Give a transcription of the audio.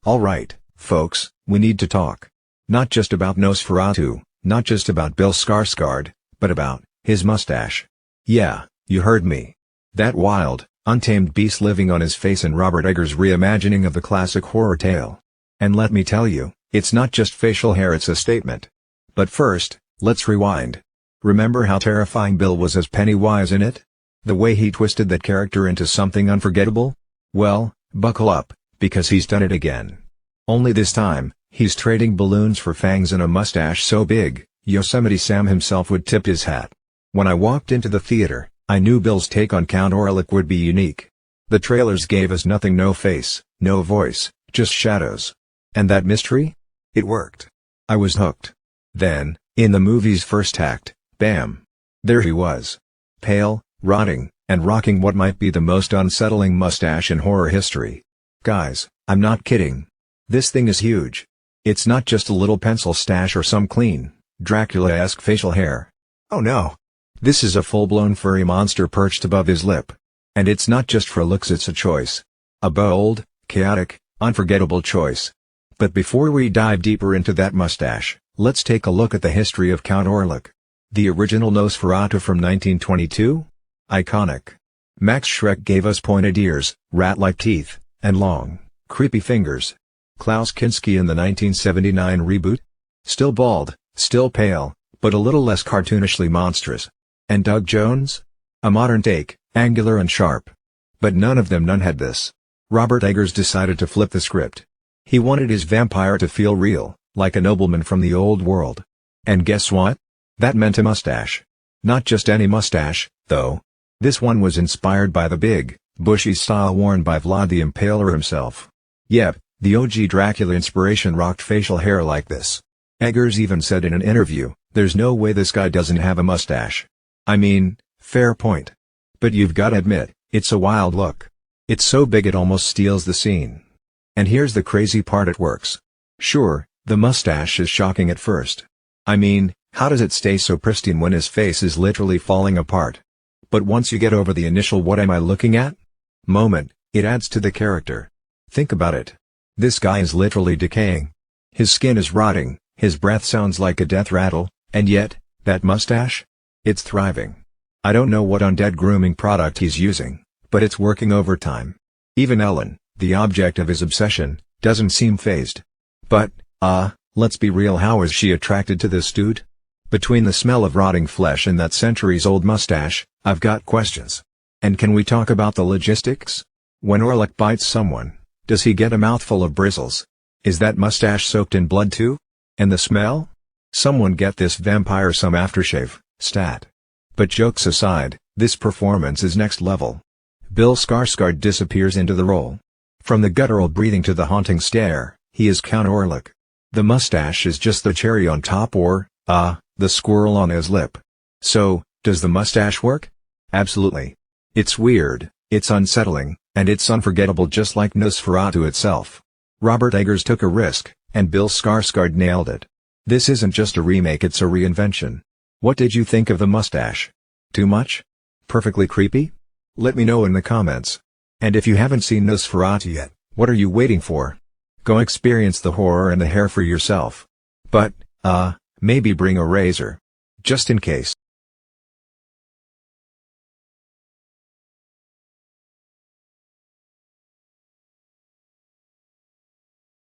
Alright, folks, we need to talk. Not just about Nosferatu, not just about Bill Skarsgård, but about his mustache. Yeah, you heard me. That wild, untamed beast living on his face in Robert Eggers' reimagining of the classic horror tale. And let me tell you, it's not just facial hair, it's a statement. But first, let's rewind. Remember how terrifying Bill was as Pennywise in it? The way he twisted that character into something unforgettable? Well, buckle up, because he's done it again. Only this time, he's trading balloons for fangs and a mustache so big, Yosemite Sam himself would tip his hat. When I walked into the theater, I knew Bill's take on Count Orlok would be unique. The trailers gave us nothing, no face, no voice, just shadows. And that mystery? It worked. I was hooked. Then, in the movie's first act, bam! There he was. Pale, rotting, and rocking what might be the most unsettling mustache in horror history. Guys, I'm not kidding. This thing is huge. It's not just a little pencil stache or some clean, Dracula-esque facial hair. Oh no! This is a full-blown furry monster perched above his lip. And it's not just for looks, it's a choice. A bold, chaotic, unforgettable choice. But before we dive deeper into that mustache, let's take a look at the history of Count Orlok. The original Nosferatu from 1922? Iconic. Max Schreck gave us pointed ears, rat-like teeth, and long, creepy fingers. Klaus Kinski in the 1979 reboot? Still bald, still pale, but a little less cartoonishly monstrous. And Doug Jones? A modern take, angular and sharp. But none had this. Robert Eggers decided to flip the script. He wanted his vampire to feel real, like a nobleman from the old world. And guess what? That meant a mustache. Not just any mustache, though. This one was inspired by the big, bushy style worn by Vlad the Impaler himself. Yep, the OG Dracula inspiration rocked facial hair like this. Eggers even said in an interview, "There's no way this guy doesn't have a mustache." I mean, fair point. But you've gotta admit, it's a wild look. It's so big it almost steals the scene. And here's the crazy part, it works. Sure, the mustache is shocking at first. I mean, how does it stay so pristine when his face is literally falling apart? But once you get over the initial "what am I looking at?" moment, it adds to the character. Think about it. This guy is literally decaying. His skin is rotting, his breath sounds like a death rattle, and yet, that mustache? It's thriving. I don't know what undead grooming product he's using, but it's working overtime. Even Ellen, the object of his obsession, doesn't seem fazed. But, let's be real, how is she attracted to this dude? Between the smell of rotting flesh and that centuries-old mustache, I've got questions. And can we talk about the logistics? When Orlok bites someone, does he get a mouthful of bristles? Is that mustache soaked in blood too? And the smell? Someone get this vampire some aftershave, stat. But jokes aside, this performance is next level. Bill Skarsgård disappears into the role. From the guttural breathing to the haunting stare, he is Count Orlok. The mustache is just the cherry on top, or, the squirrel on his lip. So, does the mustache work? Absolutely. It's weird, it's unsettling, and it's unforgettable, just like Nosferatu itself. Robert Eggers took a risk, and Bill Skarsgård nailed it. This isn't just a remake, it's a reinvention. What did you think of the mustache? Too much? Perfectly creepy? Let me know in the comments. And if you haven't seen Nosferatu yet, what are you waiting for? Go experience the horror and the hair for yourself. But, maybe bring a razor. Just in case.